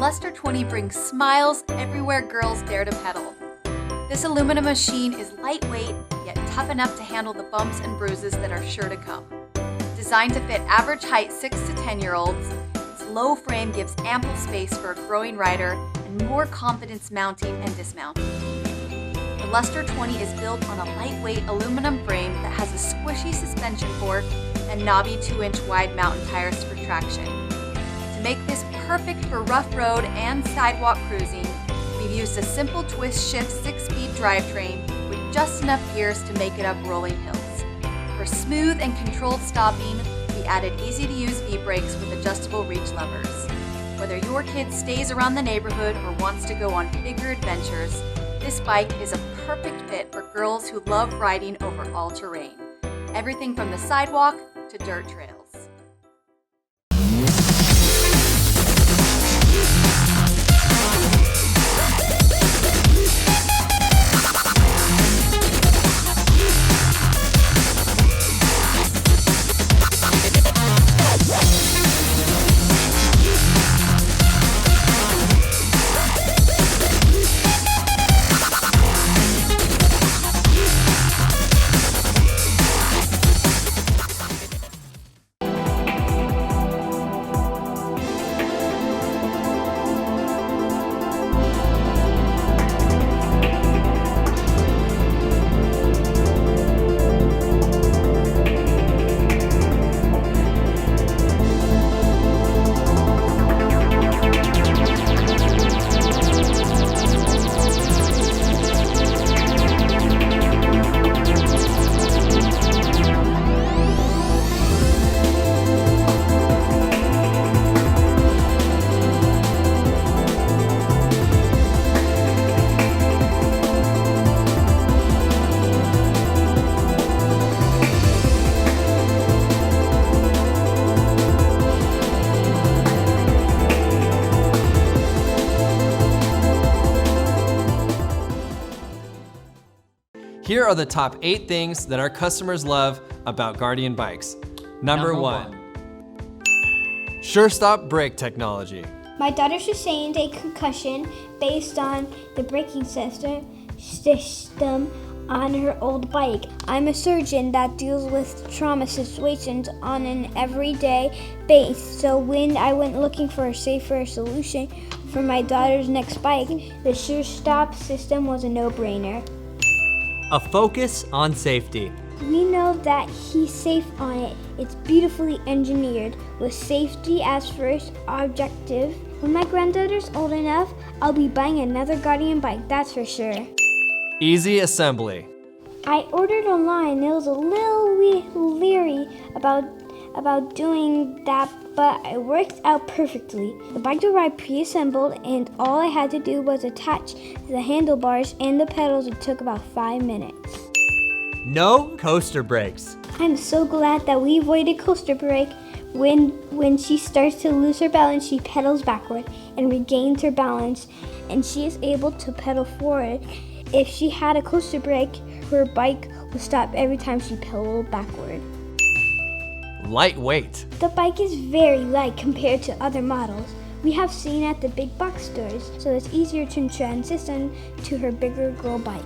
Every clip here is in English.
Luster 20 brings smiles everywhere girls dare to pedal. This aluminum machine is lightweight, yet tough enough to handle the bumps and bruises that are sure to come. Designed to fit average height 6 to 10-year-olds, its low frame gives ample space for a growing rider and more confidence mounting and dismounting. The Luster 20 is built on a lightweight aluminum frame that has a squishy suspension fork and knobby 2-inch wide mountain tires for traction. To make this perfect for rough road and sidewalk cruising, we've used a simple twist-shift 6-speed drivetrain with just enough gears to make it up rolling hills. For smooth and controlled stopping, we added easy-to-use V-brakes with adjustable reach levers. Whether your kid stays around the neighborhood or wants to go on bigger adventures, this bike is a perfect fit for girls who love riding over all terrain. Everything from the sidewalk to dirt trails. Here are the top 8 things that our customers love about Guardian bikes. Number 1. Sure Stop brake technology. My daughter sustained a concussion based on the braking system on her old bike. I'm a surgeon that deals with trauma situations on an everyday basis, so when I went looking for a safer solution for my daughter's next bike, the Sure Stop system was a no-brainer. A focus on safety. We know that he's safe on it. It's beautifully engineered with safety as first objective. When my granddaughter's old enough, I'll be buying another Guardian bike, that's for sure. Easy assembly. I ordered online. I was a little leery about doing that, but it worked out perfectly. The bike arrived pre-assembled, and all I had to do was attach the handlebars and the pedals. It took about 5 minutes. No coaster brakes. I'm so glad that we avoided coaster brake. When she starts to lose her balance, she pedals backward and regains her balance, and she is able to pedal forward. If she had a coaster brake, her bike would stop every time she pedaled backward. Lightweight. The bike is very light compared to other models we have seen at the big box stores, so it's easier to transition to her bigger girl bike.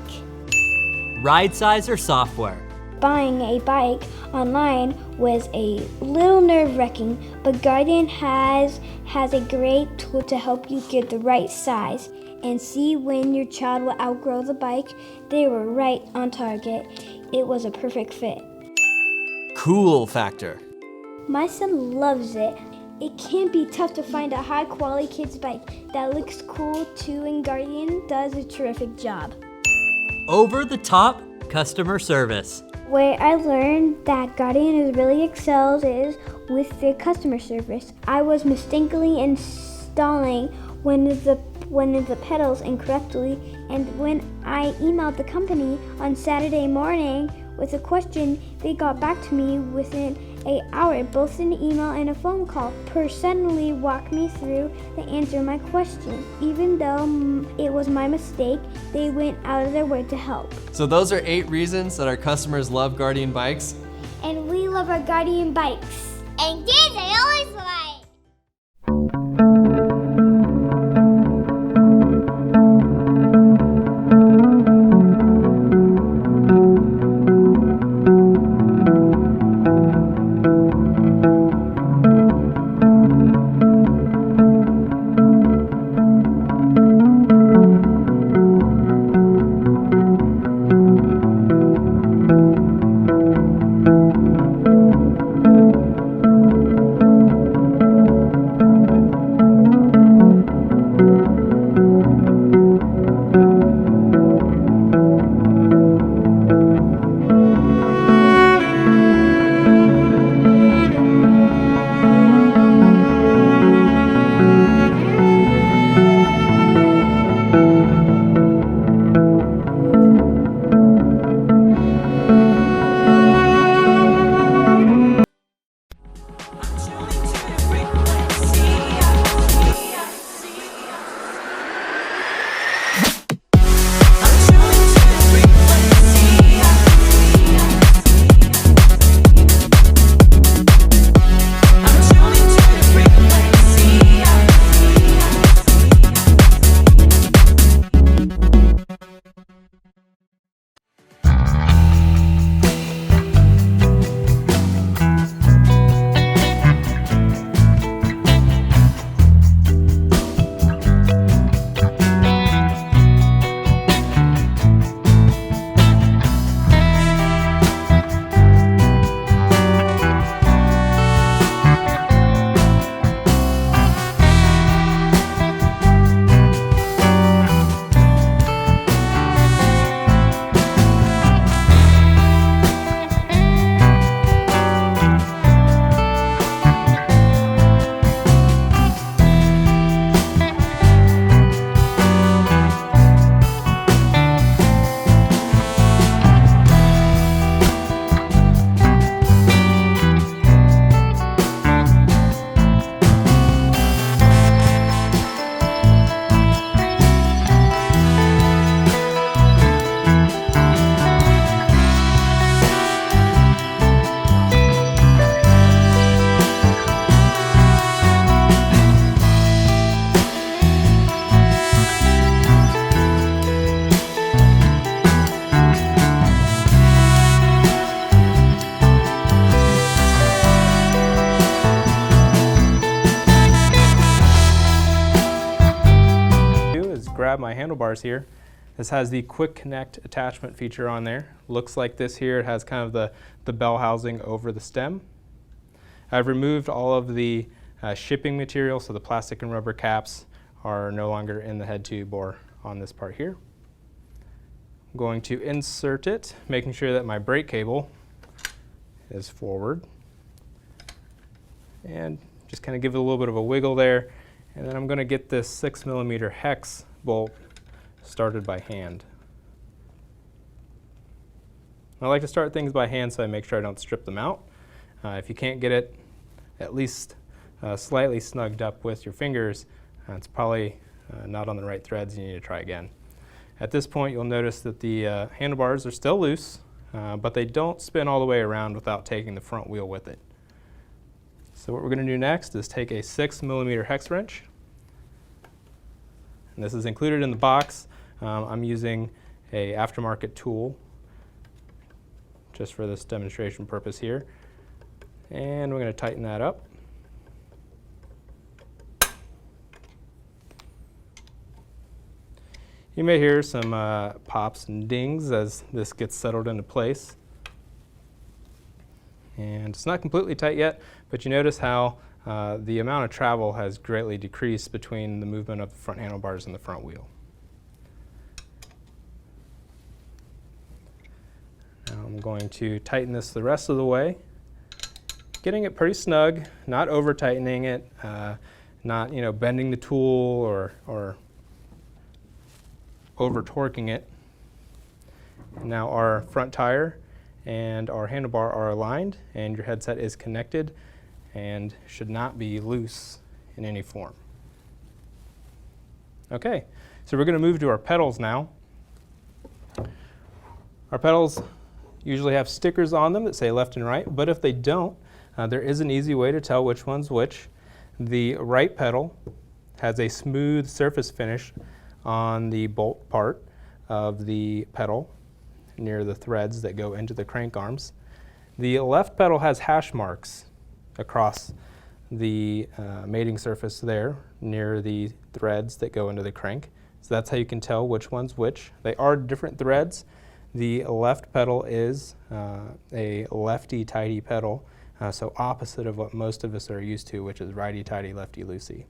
Ride size or software. Buying a bike online was a little nerve-wracking, but Guardian has a great tool to help you get the right size and see when your child will outgrow the bike. They were right on target. It was a perfect fit. Cool factor. My son loves it. It can be tough to find a high-quality kid's bike that looks cool too, and Guardian does a terrific job. Over-the-top customer service. Where I learned that Guardian really excels is with their customer service. I was mistakenly installing one of the pedals incorrectly, and when I emailed the company on Saturday morning with a question, they got back to me within an hour, both an email and a phone call. Personally walked me through the answer to my question. Even though it was my mistake, they went out of their way to help. So those are 8 reasons that our customers love Guardian bikes. And we love our Guardian bikes. And kids, I always like. grab my handlebars here. This has the quick connect attachment feature on there. Looks like this here. It has kind of the bell housing over the stem. I've removed all of the shipping material, so the plastic and rubber caps are no longer in the head tube or on this part here. I'm going to insert it, making sure that my brake cable is forward. And just kind of give it a little bit of a wiggle there. And then I'm going to get this 6mm hex bolt started by hand. I like to start things by hand so I make sure I don't strip them out. If you can't get it at least slightly snugged up with your fingers, it's probably not on the right threads. You need to try again. At this point, you'll notice that the handlebars are still loose, but they don't spin all the way around without taking the front wheel with it. So what we're going to do next is take a 6mm hex wrench. And this is included in the box. I'm using a aftermarket tool just for this demonstration purpose here. And we're going to tighten that up. You may hear some pops and dings as this gets settled into place. And it's not completely tight yet, but you notice how the amount of travel has greatly decreased between the movement of the front handlebars and the front wheel. Now I'm going to tighten this the rest of the way, getting it pretty snug, not over tightening it, not bending the tool or over torquing it. Now our front tire and our handlebar are aligned, and your headset is connected and should not be loose in any form. Okay, so we're going to move to our pedals now. Our pedals usually have stickers on them that say left and right, but if they don't, there is an easy way to tell which one's which. The right pedal has a smooth surface finish on the bolt part of the pedal near the threads that go into the crank arms. The left pedal has hash marks across the mating surface there near the threads that go into the crank. So that's how you can tell which one's which. They are different threads. The left pedal is a lefty-tighty pedal, so opposite of what most of us are used to, which is righty-tighty, lefty-loosey.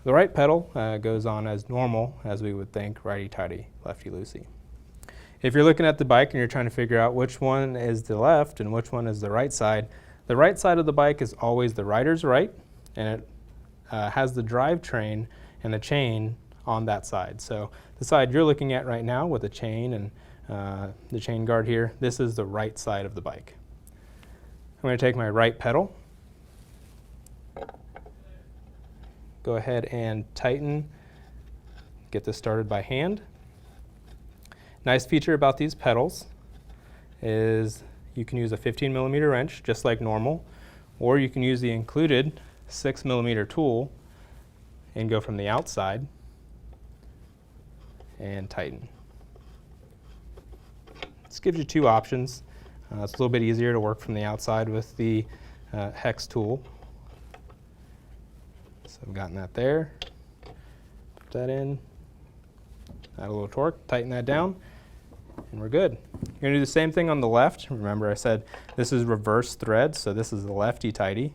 The right pedal goes on as normal, as we would think, righty-tighty, lefty-loosey. If you're looking at the bike and you're trying to figure out which one is the left and which one is the right side of the bike is always the rider's right, and it has the drivetrain and the chain on that side. So the side you're looking at right now with the chain and the chain guard here, this is the right side of the bike. I'm going to take my right pedal, go ahead and tighten, get this started by hand. Nice feature about these pedals is you can use a 15mm wrench just like normal, or you can use the included 6mm tool and go from the outside and tighten. This gives you two options. It's a little bit easier to work from the outside with the hex tool. So I've gotten that there, put that in, add a little torque, tighten that down, and we're good. You're going to do the same thing on the left. Remember I said this is reverse thread, so this is the lefty-tighty.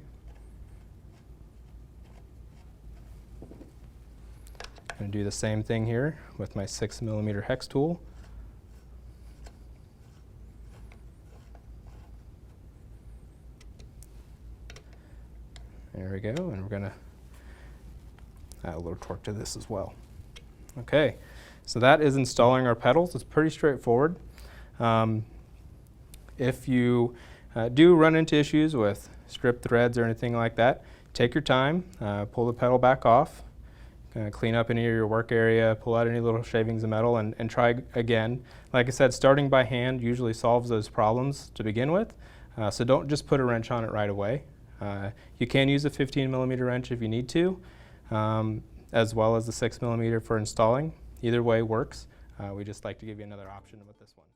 I'm going to do the same thing here with my 6mm hex tool. There we go, and we're going to add a little torque to this as well. Okay, so that is installing our pedals. It's pretty straightforward. If you do run into issues with stripped threads or anything like that, take your time, pull the pedal back off, clean up any of your work area, pull out any little shavings of metal, and try again. Like I said, starting by hand usually solves those problems to begin with, so don't just put a wrench on it right away. You can use a 15mm wrench if you need to, as well as the 6mm for installing. Either way works. We just like to give you another option with this one.